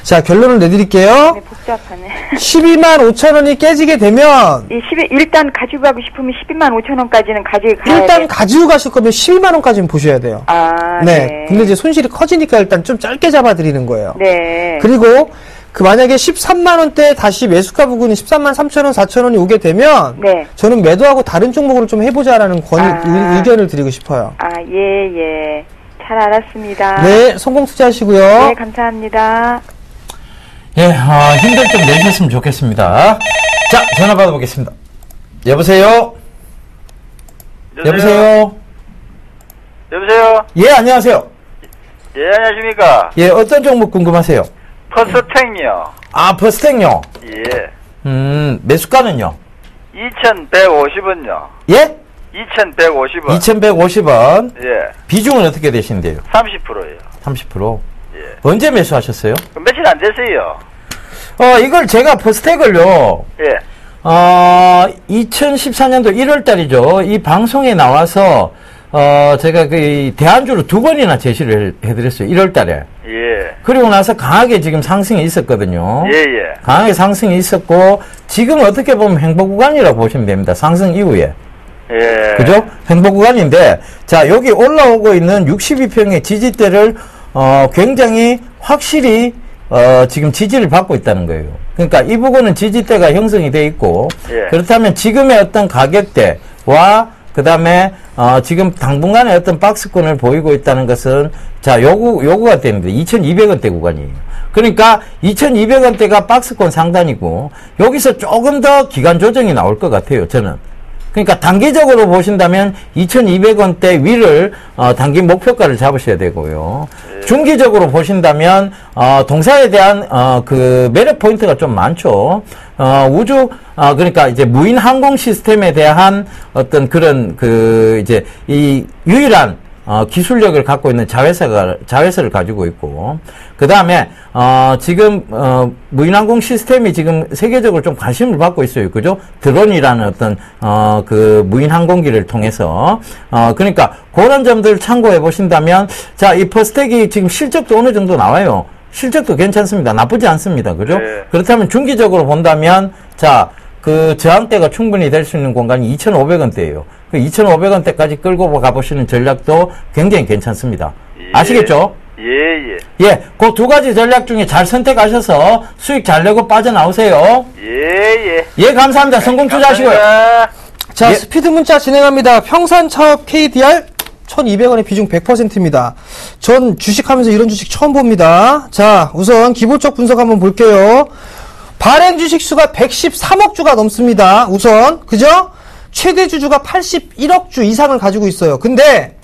자, 결론을 내드릴게요. 네, 복잡하네. 12만 5천 원이 깨지게 되면 일단 가지고 가고 싶으면 12만 5천 원까지는 가지고 가야 일단 돼. 가지고 가실 거면 12만 원까지는 보셔야 돼요. 아, 네. 네. 근데 이제 손실이 커지니까 일단 좀 짧게 잡아드리는 거예요. 네. 그리고 그 만약에 13만 원대 다시 매수가 부근이 13만 3천 원, 4천 원이 오게 되면 네. 저는 매도하고 다른 종목으로 좀 해보자라는 아. 의견을 드리고 싶어요. 아, 예. 잘 알았습니다. 네, 성공 투자하시고요. 네, 감사합니다. 예, 힘들 좀 내셨으면 좋겠습니다. 자, 전화 받아보겠습니다. 여보세요? 여보세요? 예, 안녕하세요. 예, 안녕하십니까. 예, 어떤 종목 궁금하세요? 퍼스텍요. 아, 퍼스텍요? 예. 매수가는요? 2,150원요. 예? 2,150원. 2,150원. 예. 비중은 어떻게 되신대요? 30%예요. 30%? 예. 언제 매수하셨어요? 며칠 안 됐어요. 이걸 제가 퍼스텍을요, 예. 2014년도 1월 달이죠. 이 방송에 나와서, 제가 그 대안주로 2번이나 제시를 해드렸어요. 1월 달에. 예. 그리고 나서 강하게 지금 상승이 있었거든요. 예, 예. 강하게 상승이 있었고, 지금 어떻게 보면 횡보 구간이라고 보시면 됩니다. 상승 이후에. 예. 그죠? 횡보 구간인데, 자, 여기 올라오고 있는 62평의 지지대를, 굉장히 확실히, 지금 지지를 받고 있다는 거예요. 그러니까 이 부분은 지지대가 형성이 돼 있고, 예. 그렇다면 지금의 어떤 가격대와 그 다음에, 지금 당분간의 어떤 박스권을 보이고 있다는 것은, 자, 요구가 되는데, 2,200원대 구간이에요. 그러니까, 2,200원대가 박스권 상단이고, 여기서 조금 더 기간 조정이 나올 것 같아요, 저는. 그러니까, 단기적으로 보신다면, 2,200원대 위를, 단기 목표가를 잡으셔야 되고요. 중기적으로 보신다면, 동사에 대한, 그, 매력 포인트가 좀 많죠. 그러니까 이제 무인 항공 시스템에 대한 어떤 그런 이제 이 유일한 기술력을 갖고 있는 자회사를 가지고 있고, 그 다음에 지금 무인 항공 시스템이 지금 세계적으로 좀 관심을 받고 있어요, 그죠? 드론이라는 어떤 그 무인 항공기를 통해서 그러니까 그런 점들 참고해 보신다면, 자, 이 퍼스텍이 지금 실적도 어느 정도 나와요. 실적도 괜찮습니다. 나쁘지 않습니다. 그죠? 네. 그렇다면 중기적으로 본다면, 자, 그 저항대가 충분히 될 수 있는 공간이 2,500원대예요. 그 2,500원대까지 끌고 가보시는 전략도 굉장히 괜찮습니다. 예. 아시겠죠? 예, 예. 예, 그 두 가지 전략 중에 잘 선택하셔서 수익 잘 내고 빠져나오세요. 예, 예. 예, 감사합니다. 성공 투자하시고요. 감사합니다. 자, 예. 스피드 문자 진행합니다. 평산차업 KDR 1,200원의 비중 100%입니다. 전 주식하면서 이런 주식 처음 봅니다. 자, 우선 기본적 분석 한번 볼게요. 발행 주식 수가 113억 주가 넘습니다. 우선, 그죠? 최대 주주가 81억 주 이상을 가지고 있어요. 근데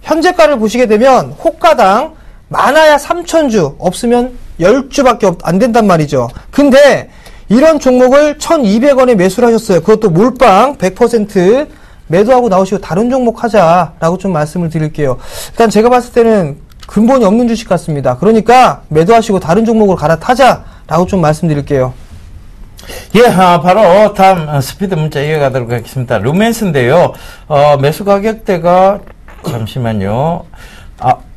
현재가를 보시게 되면 호가당 많아야 3,000주, 없으면 10주밖에 안 된단 말이죠. 근데 이런 종목을 1,200원에 매수를 하셨어요. 그것도 몰빵 100% 매도하고 나오시고 다른 종목 하자라고 좀 말씀을 드릴게요. 일단 제가 봤을 때는 근본이 없는 주식 같습니다. 그러니까 매도하시고 다른 종목으로 갈아타자라고 좀 말씀드릴게요. 예, 바로 다음 스피드 문자 이어가도록 하겠습니다. 루멘스인데요. 매수 가격대가 잠시만요.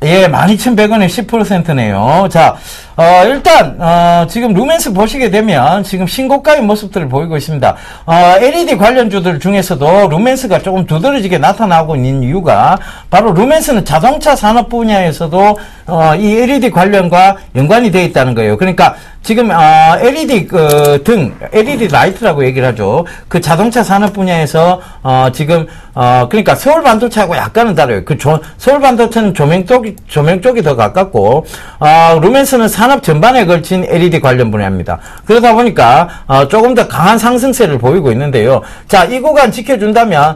예, 12,100원에 10%네요. 자, 일단, 지금 루멘스 보시게 되면 지금 신고가의 모습들을 보이고 있습니다. LED 관련주들 중에서도 루멘스가 조금 두드러지게 나타나고 있는 이유가 바로 루멘스는 자동차 산업 분야에서도, 이 LED 관련과 연관이 되어 있다는 거예요. 그러니까 지금, LED LED 라이트라고 얘기를 하죠. 그 자동차 산업 분야에서, 지금, 그러니까 서울 반도체하고 약간은 다르요. 서울 반도체는 조명 쪽이 더 가깝고, 루멘스는 산업 전반에 걸친 LED 관련 분야입니다. 그러다 보니까, 조금 더 강한 상승세를 보이고 있는데요. 자, 이 구간 지켜준다면,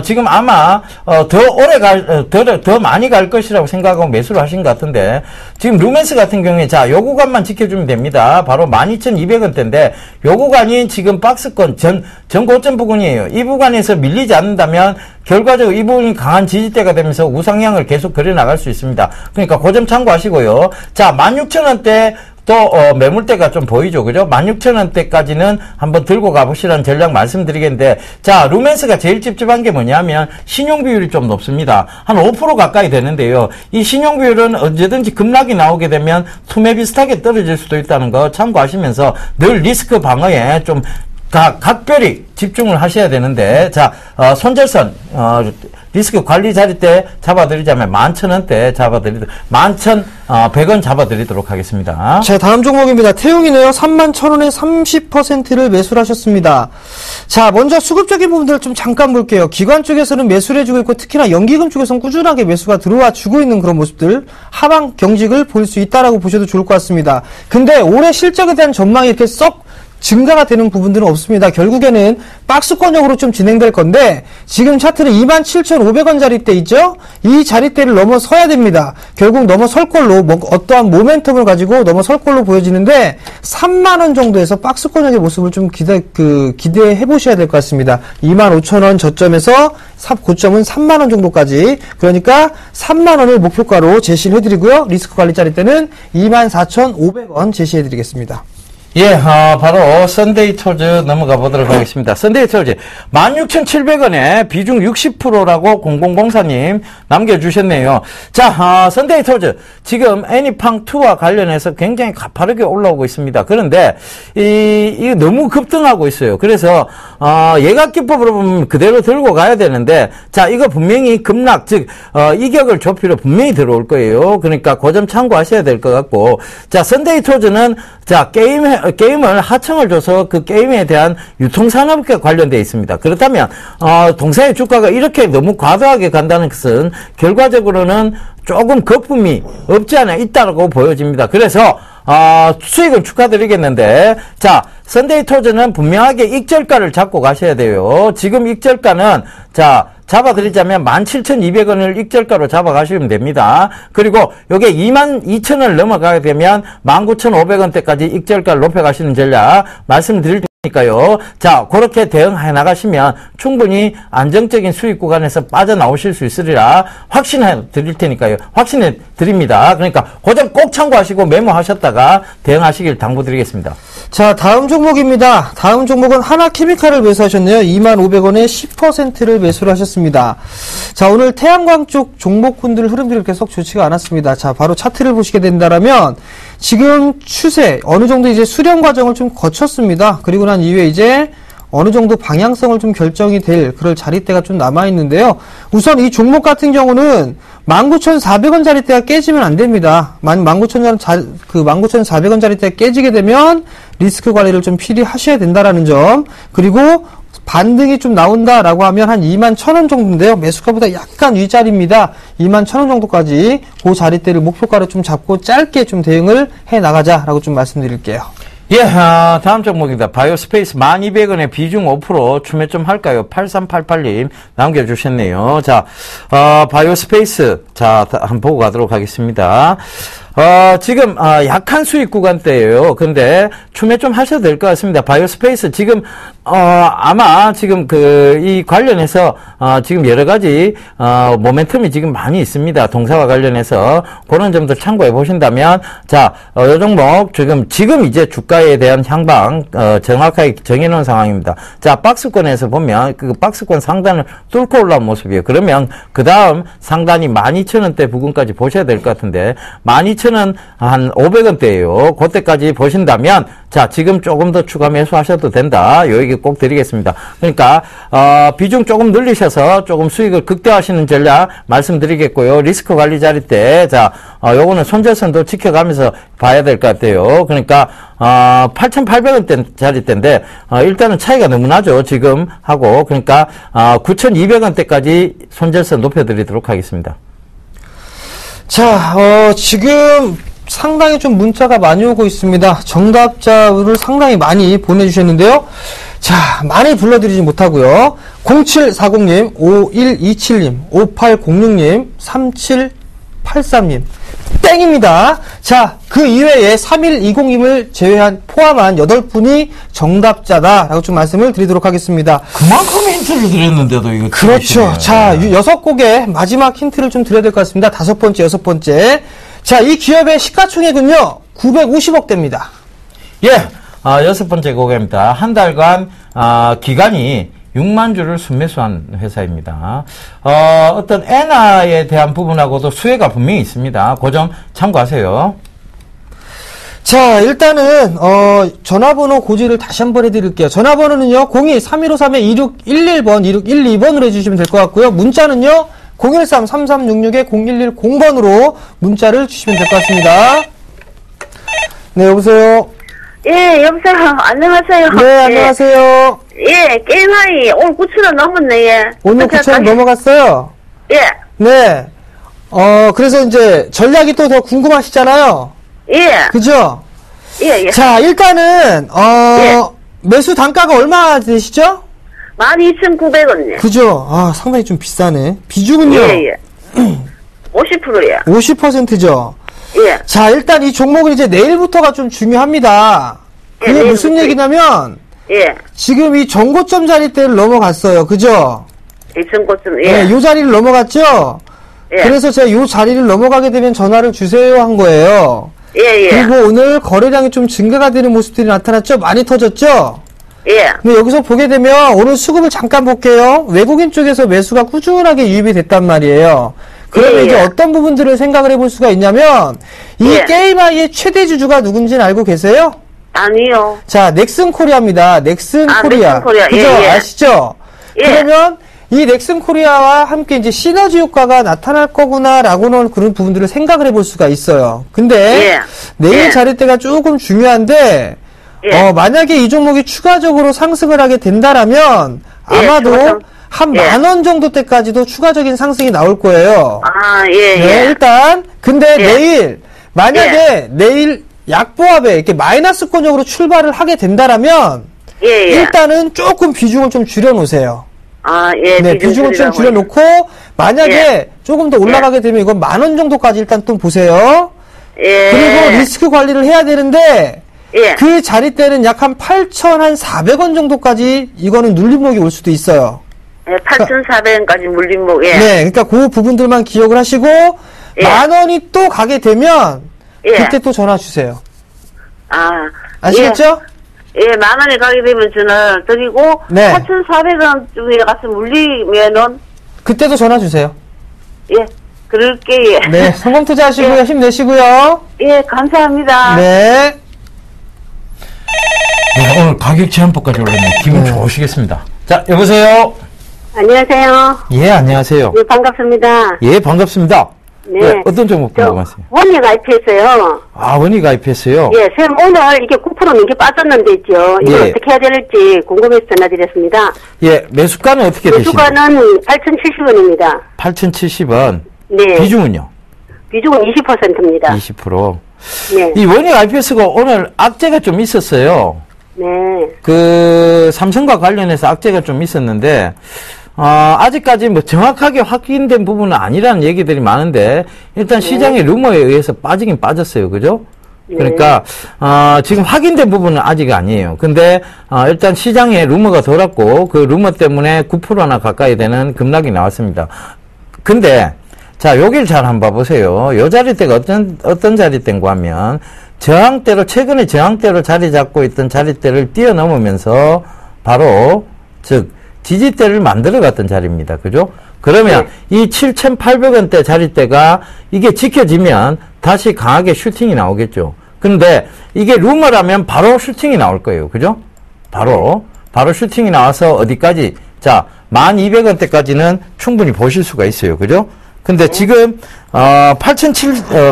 지금 아마, 더 많이 갈 것이라고 생각하고 매수를 하신 것 같은데, 지금 루멘스 같은 경우에, 자, 요 구간만 지켜주면 됩니다. 바로 12,200원대인데, 요 구간이 지금 박스권 전 고점 부근이에요. 이 구간에서 밀리지 않는다면, 결과적으로 이 부분이 강한 지지대가 되면서 우상향을 계속 그려나갈 수 있습니다. 그러니까 그 점 참고하시고요. 자, 16,000원대 또 매물대가 좀 보이죠, 그죠? 16,000원대까지는 한번 들고 가보시라는 전략 말씀드리겠는데, 자, 루멘스가 제일 찝찝한 게 뭐냐면 신용 비율이 좀 높습니다. 한 5% 가까이 되는데요. 이 신용 비율은 언제든지 급락이 나오게 되면 투매 비슷하게 떨어질 수도 있다는 거 참고하시면서 늘 리스크 방어에 좀 각별히 집중을 하셔야 되는데, 자, 손절선, 리스크 관리 자리 때 잡아드리자면 11,000원대 11,100원 잡아드리도록 하겠습니다. 자, 다음 종목입니다. 태용이네요. 31,000원에 30%를 매수를 하셨습니다. 자, 먼저 수급적인 부분들 좀 잠깐 볼게요. 기관 쪽에서는 매수를 해주고 있고, 특히나 연기금 쪽에서는 꾸준하게 매수가 들어와 주고 있는 그런 모습들, 하방 경직을 볼 수 있다라고 보셔도 좋을 것 같습니다. 근데 올해 실적에 대한 전망이 이렇게 썩 증가가 되는 부분들은 없습니다. 결국에는 박스권역으로 좀 진행될 건데 지금 차트는 27,500원 자리대 있죠? 이 자리대를 넘어서야 됩니다. 결국 넘어설 걸로 어떠한 모멘텀을 가지고 넘어설 걸로 보여지는데 3만원 정도에서 박스권역의 모습을 좀 기대해 보셔야 될 것 같습니다. 25,000원 저점에서 고점은 3만원 정도까지, 그러니까 3만원을 목표가로 제시를 해드리고요. 리스크 관리 자리대는 24,500원 제시해 드리겠습니다. 예, 바로 썬데이 톨즈 넘어가 보도록 하겠습니다. 썬데이 톨즈 16,700원에 비중 60%라고 0004님 남겨주셨네요. 자, 썬데이 톨즈 지금 애니팡2와 관련해서 굉장히 가파르게 올라오고 있습니다. 그런데 이게 너무 급등하고 있어요. 그래서 예각기법으로 보면 그대로 들고 가야 되는데, 자, 이거 분명히 급락, 즉 이격을 좁히려 분명히 들어올 거예요. 그러니까 그 점 참고하셔야 될 것 같고, 자, 썬데이 톨즈는 자, 게임을 하청을 줘서 그 게임에 대한 유통산업과 관련되어 있습니다. 그렇다면 동사의 주가가 이렇게 너무 과도하게 간다는 것은 결과적으로는 조금 거품이 없지 않아 있다고 보여집니다. 그래서 수익은 축하드리겠는데, 자, 썬데이 톨즈는 분명하게 익절가를 잡고 가셔야 돼요. 지금 익절가는, 자, 잡아드리자면 17,200원을 익절가로 잡아가시면 됩니다. 그리고 요게 22,000원을 넘어가게 되면 19,500원대까지 익절가를 높여가시는 전략 말씀드릴 테니까요. 자, 그렇게 대응해 나가시면 충분히 안정적인 수익 구간에서 빠져나오실 수 있으리라 확신해 드릴 테니까요. 확신해 드립니다. 그러니까 그 점 꼭 참고하시고 메모하셨다가 대응하시길 당부드리겠습니다. 자, 다음 종목입니다. 다음 종목은 하나케미칼을 매수하셨네요. 25,000원에 10%를 매수를 하셨습니다. 자, 오늘 태양광 쪽 종목군들 흐름들이 계속 좋지가 않았습니다. 자, 바로 차트를 보시게 된다면 지금 추세 어느 정도 이제 수렴 과정을 좀 거쳤습니다. 그리고 난 이후에 이제 어느 정도 방향성을 좀 결정이 될 그럴 자리대가 좀 남아 있는데요. 우선 이 종목 같은 경우는 19,400원 자리대가 깨지면 안 됩니다. 19,400원 자리대가 깨지게 되면 리스크 관리를 좀 필히 하셔야 된다라는 점. 그리고 반등이 좀 나온다라고 하면 한 21,000원 정도인데요. 매수가보다 약간 윗자리입니다. 21,000원 정도까지 그 자리대를 목표가로 좀 잡고 짧게 좀 대응을 해 나가자라고 좀 말씀드릴게요. 예, 다음 종목입니다. 바이오스페이스 12,200원에 비중 5% 추매 좀 할까요? 8388님 남겨주셨네요. 자, 바이오스페이스. 자, 한번 보고 가도록 하겠습니다. 지금, 약한 수익 구간대예요. 근데, 추매 좀 하셔도 될 것 같습니다. 바이오스페이스 지금, 아마 지금 이 관련해서, 지금 여러 가지, 모멘텀이 지금 많이 있습니다. 동사와 관련해서. 그런 점도 참고해 보신다면, 자, 요 종목, 지금 이제 주가에 대한 향방, 정확하게 정해놓은 상황입니다. 자, 박스권에서 보면, 그 박스권 상단을 뚫고 올라온 모습이에요. 그러면, 그 다음 상단이 12,000원대 부근까지 보셔야 될 것 같은데, 12,000원 한 500원대예요. 그때까지 보신다면, 자, 지금 조금 더 추가 매수하셔도 된다. 요 얘기 꼭 드리겠습니다. 그러니까 비중 조금 늘리셔서 조금 수익을 극대화하시는 전략 말씀드리겠고요. 리스크 관리 자리대, 자, 요거는 손절선도 지켜가면서 봐야 될 것 같아요. 그러니까 8,800원대 자리대인데 일단은 차이가 너무 나죠. 지금 하고. 그러니까 9,200원대까지 손절선 높여드리도록 하겠습니다. 자, 지금 상당히 좀 문자가 많이 오고 있습니다. 정답자를 상당히 많이 보내주셨는데요. 자, 많이 불러드리지 못하고요. 0740님, 5127님, 5806님, 3783님. 땡입니다. 자, 그 이외에 3120님을 포함한 8분이 정답자다라고 좀 말씀을 드리도록 하겠습니다. 그만큼 힌트를 드렸는데도 이거. 그렇죠. 자, 6곡의 마지막 힌트를 좀 드려야 될 것 같습니다. 5번째, 6번째. 자, 이 기업의 시가총액은요, 950억대입니다. 예, 6번째 고객입니다. 한 달간, 기간이 6만 주를 순매수한 회사입니다. 어떤 엔화에 대한 부분하고도 수혜가 분명히 있습니다. 그 점 참고하세요. 자, 일단은 전화번호 고지를 다시 한번 해드릴게요. 전화번호는요 02-3153-2611번, 2612번으로 해주시면 될 것 같고요. 문자는요 013-3366-0110번으로 문자를 주시면 될 것 같습니다. 네, 여보세요. 예, 여보세요. 안녕하세요. 네, 안녕하세요. 예, 게임하이 오늘 9,000원 넘었네. 예. 오늘 9,000원 넘어갔어요? 예. 네. 그래서 이제 전략이 또 더 궁금하시잖아요. 예. 그죠? 예, 예. 자, 일단은 예. 매수 단가가 얼마 되시죠? 12,900원요. 그죠? 아, 상당히 좀 비싸네. 비중은요? 예. 50%예요. 50%죠? 예. 자, 일단 이 종목은 이제 내일부터가 좀 중요합니다. 그게 예, 무슨 내일부터. 얘기냐면, 예. 지금 이 전고점 자리대를 넘어갔어요. 그죠? 2,900원. 예, 요 자리를 넘어갔죠? 예. 그래서 제가 요 자리를 넘어가게 되면 전화를 주세요 한 거예요. 예. 그리고 오늘 거래량이 좀 증가가 되는 모습들이 나타났죠? 많이 터졌죠? 예. 근데 여기서 보게 되면 오늘 수급을 잠깐 볼게요. 외국인 쪽에서 매수가 꾸준하게 유입이 됐단 말이에요. 그러면 예, 이제 예. 어떤 부분들을 생각을 해볼 수가 있냐면 이 예. 게임아이의 최대 주주가 누군지는 알고 계세요? 아니요. 자, 넥슨 코리아입니다. 넥슨 아, 코리아. 넥슨 코리아. 그죠? 예, 예. 아시죠? 예. 그러면 이 넥슨 코리아와 함께 이제 시너지 효과가 나타날 거구나라고는 그런 부분들을 생각을 해볼 수가 있어요. 근데 예. 내일 예. 자리대가 조금 중요한데 예. 만약에 이 종목이 추가적으로 상승을 하게 된다라면 예, 아마도 추가상. 한 예. 10,000원 정도 때까지도 추가적인 상승이 나올 거예요. 아, 예. 네, 예. 일단 근데 예. 내일 만약에 내일 약보합에 이렇게 마이너스권역으로 출발을 하게 된다라면 예. 예. 일단은 조금 비중을 좀 줄여놓으세요. 아, 예. 네, 비중을 좀 줄여놓고 만약에 예. 조금 더 올라가게 되면 이건 10,000원 정도까지 일단 또 보세요. 예. 그리고 리스크 관리를 해야 되는데 예. 그 자리대는 약 한 8,400원 정도까지 이거는 눌림목이 올 수도 있어요. 예, 8,400원까지 물림목. 예. 네, 그러니까 그 부분들만 기억을 하시고 예. 10,000원이 또 가게 되면 예. 그때 또 전화 주세요. 아. 아시겠죠? 예, 10,000원에 가게 되면 전화 드리고 네. 8,400원 쪽에 가서 물리면은 그때도 전화 주세요. 예. 그럴게. 예. 네, 성공 투자하시고요. 예. 힘내시고요. 예, 감사합니다. 네. 네, 오늘 가격 제한법까지 올랐네. 기분 좋으시겠습니다. 자, 여보세요? 안녕하세요. 예, 안녕하세요. 네, 반갑습니다. 예, 반갑습니다. 네. 어떤 종목 저 궁금하세요? 원예 가입했어요. 아, 원이 가입했어요? 예, 선생님 오늘 이게 9% 넘게 빠졌는데 있죠. 이거 예. 어떻게 해야 될지 궁금해서 전화드렸습니다. 예, 매수가는 어떻게 되시나요? 매수가는 8,070원입니다. 8,070원. 네. 비중은요? 비중은 20%입니다. 20%. 네. 이 원익 IPS가 오늘 악재가 좀 있었어요. 네. 그 삼성과 관련해서 악재가 좀 있었는데 아직까지 뭐 정확하게 확인된 부분은 아니라는 얘기들이 많은데 일단 시장의 루머에 의해서 빠지긴 빠졌어요. 그죠? 그러니까 지금 확인된 부분은 아직 아니에요. 근데 일단 시장에 루머가 돌았고 그 루머 때문에 9%나 가까이 되는 급락이 나왔습니다. 근데 자, 여길 잘 한번 봐보세요. 요 자리대가 어떤 자리대인가 하면 저항대로 최근에 저항대로 자리 잡고 있던 자리대를 뛰어넘으면서 바로 즉 지지대를 만들어 갔던 자리입니다. 그죠? 그러면 이 7,800원대 자리대가 이게 지켜지면 다시 강하게 슈팅이 나오겠죠. 근데 이게 루머라면 바로 슈팅이 나올 거예요. 그죠? 바로 슈팅이 나와서 어디까지? 자, 1,200원대까지는 충분히 보실 수가 있어요. 그죠? 근데 지금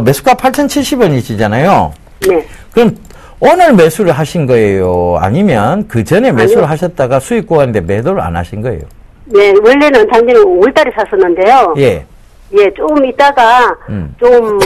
매수가 8,070원이시잖아요. 네. 그럼 오늘 매수를 하신 거예요? 아니면 그 전에 매수를 하셨다가 수익 구간인데 매도를 안 하신 거예요? 네, 원래는 작년에 5월달에 샀었는데요. 예. 예, 조금 있다가 좀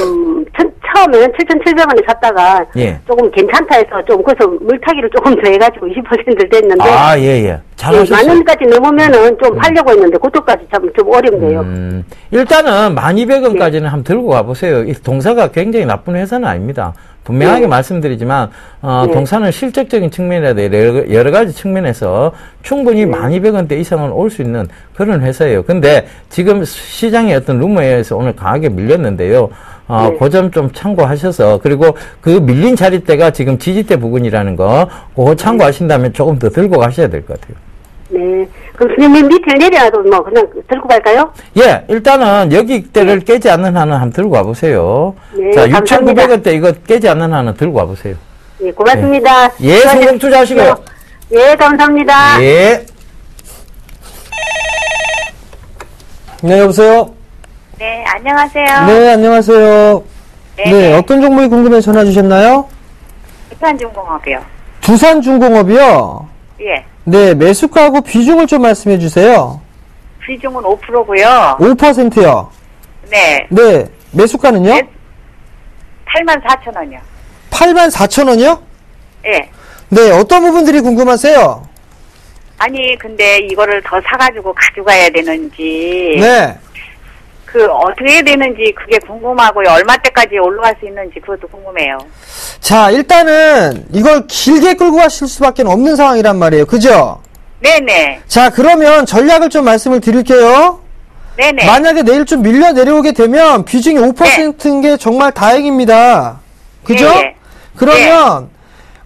처음에는 7,700원에 샀다가 예. 조금 괜찮다 해서 좀 그래서 물타기를 조금 더 해가지고 20% 됐는데 아, 예. 잘하셨어요. 10,000원까지 넘으면은 좀 팔려고 했는데 그쪽까지 좀 어렵네요. 일단은 1,200원까지는 한번 들고 가보세요. 이 동사가 굉장히 나쁜 회사는 아닙니다. 분명하게 말씀드리지만 동사는 실적적인 측면이라도 여러 가지 측면에서 충분히 1,200원대 이상은 올 수 있는 그런 회사예요. 근데 지금 시장의 어떤 루머에 의해서 오늘 강하게 밀렸는데요. 그 점 좀 참고하셔서 그리고 그 밀린 자리대가 지금 지지대 부근이라는 거 그거 참고하신다면 조금 더 들고 가셔야 될 것 같아요. 네. 그럼 선생님 밑을 내려도 뭐 그냥 들고 갈까요? 예, 일단은 여기대를 깨지 않는 한은 한번 들고 와보세요. 네, 자, 감사합니다. 6,900원대 이거 깨지 않는 한은 들고 와보세요. 네, 고맙습니다. 예, 성공 투자하시고요. 예, 감사합니다. 예. 네, 여보세요? 네, 안녕하세요. 네, 안녕하세요. 네, 어떤 종목이 궁금해서 전화 주셨나요? 부산중공업이요. 두산중공업이요? 예. 네, 매수가하고 비중을 좀 말씀해 주세요. 비중은 5%고요. 5%요? 네. 네, 매수가는요? 84,000원이요. 84,000원이요? 예. 네, 어떤 부분들이 궁금하세요? 아니, 근데 이거를 더 사가지고 가져가야 되는지. 네. 그, 어떻게 해야 되는지 그게 궁금하고요. 얼마 때까지 올라갈 수 있는지 그것도 궁금해요. 자, 일단은 이걸 길게 끌고 가실 수밖에 없는 상황이란 말이에요. 그죠? 네네. 자, 그러면 전략을 좀 말씀을 드릴게요. 네네. 만약에 내일 좀 밀려 내려오게 되면 비중이 5%인 게 정말 다행입니다. 그죠? 예. 그러면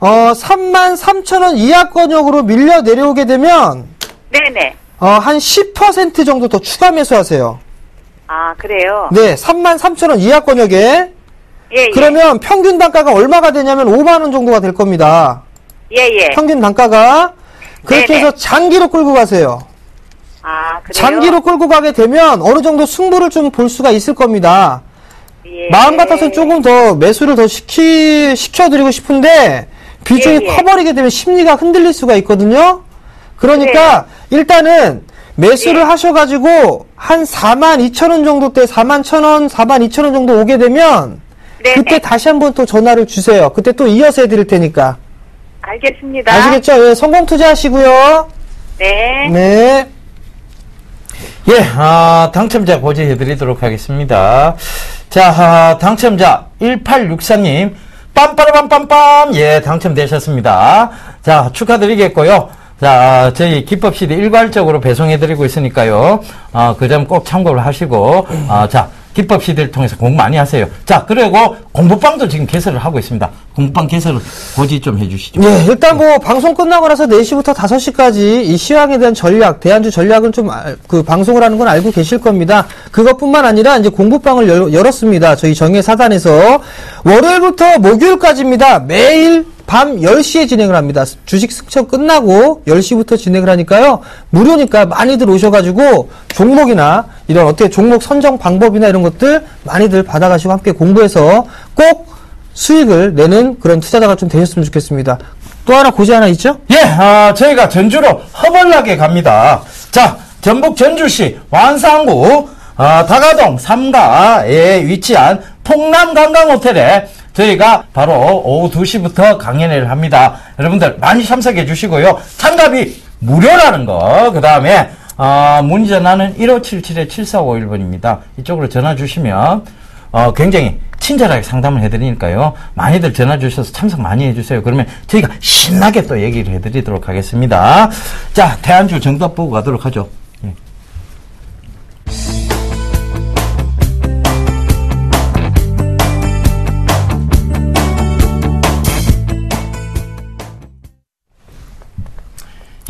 33,000원 이하권역으로 밀려 내려오게 되면 네네. 한 10% 정도 더 추가 매수하세요. 아, 그래요? 네, 33,000원 이하권역에. 예, 그러면 평균 단가가 얼마가 되냐면 5만 원 정도가 될 겁니다. 예, 예. 평균 단가가. 그렇게 네네. 해서 장기로 끌고 가세요. 아, 그래요? 장기로 끌고 가게 되면 어느 정도 승부를 좀 볼 수가 있을 겁니다. 예. 마음 같아서 조금 더 매수를 더 시켜드리고 싶은데 비중이 예, 예. 커버리게 되면 심리가 흔들릴 수가 있거든요. 그러니까 일단은 매수를 예. 하셔가지고 한 42,000원 정도 때 41,000원, 42,000원 정도 오게 되면 네네. 그때 다시 한번 또 전화를 주세요. 그때 또 이어서 해드릴 테니까. 알겠습니다. 아시겠죠? 예, 성공 투자하시고요. 네. 네. 예, 당첨자 고지해드리도록 하겠습니다. 자, 당첨자 1864님, 빰빠라빰빰빰, 예, 당첨되셨습니다. 자, 축하드리겠고요. 자, 저희 기법 CD 일괄적으로 배송해드리고 있으니까요. 그 점 꼭 참고를 하시고, 자, 기법 CD를 통해서 공부 많이 하세요. 자, 그리고 공부방도 지금 개설을 하고 있습니다. 공부방 개설을 고지 좀 해주시죠. 예, 일단 뭐 방송 끝나고 나서 4시부터 5시까지 이 시황에 대한 전략, 대안주 전략은 좀 그 방송을 하는 건 알고 계실 겁니다. 그것뿐만 아니라 이제 공부방을 열었습니다. 저희 정예 사단에서 월요일부터 목요일까지입니다. 매일 밤 10시에 진행을 합니다. 주식 승천 끝나고 10시부터 진행을 하니까요. 무료니까 많이들 오셔가지고 종목이나 이런 어떻게 종목 선정 방법이나 이런 것들 많이들 받아가시고 함께 공부해서 꼭 수익을 내는 그런 투자자가 좀 되셨으면 좋겠습니다. 또 하나 고지 하나 있죠? 예, 저희가 전주로 허벌나게 갑니다. 자, 전북 전주시 완산구 다가동 3가에 위치한 통남관광호텔에 저희가 바로 오후 2시부터 강연회를 합니다. 여러분들 많이 참석해 주시고요. 참가비 무료라는 거. 그 다음에 문의 전화는 1577-7451번입니다. 이쪽으로 전화 주시면 굉장히 친절하게 상담을 해드리니까요. 많이들 전화 주셔서 참석 많이 해주세요. 그러면 저희가 신나게 또 얘기를 해드리도록 하겠습니다. 자, 대안주 정답 보고 가도록 하죠. 예.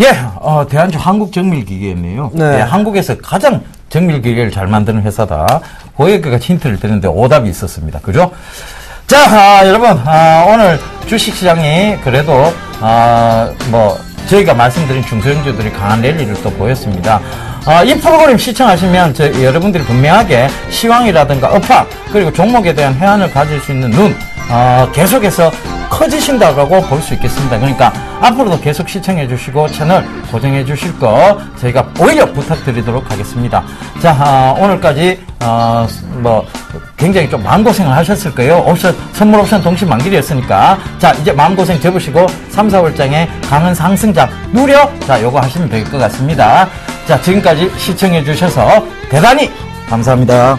예, 대한주 한국정밀기계였네요. 네. 예, 한국에서 가장 정밀기계를 잘 만드는 회사다. 거기에가 힌트를 드렸는데 오답이 있었습니다. 그죠? 자, 여러분, 오늘 주식시장이 그래도, 저희가 말씀드린 중소형주들이 강한 랠리를 또 보였습니다. 이 프로그램 시청하시면 여러분들이 분명하게 시황이라든가 업황, 그리고 종목에 대한 해안을 가질 수 있는 눈, 계속해서 커지신다고 볼 수 있겠습니다. 그러니까 앞으로도 계속 시청해 주시고 채널 고정해 주실 거 저희가 오히려 부탁드리도록 하겠습니다. 자, 오늘까지 굉장히 좀 마음고생을 하셨을 거예요. 선물 옵션 동시 만기이었으니까 자, 이제 마음고생 접으시고 3, 4월장에 강한 상승장 누려 자, 요거 하시면 될 것 같습니다. 자, 지금까지 시청해 주셔서 대단히 감사합니다.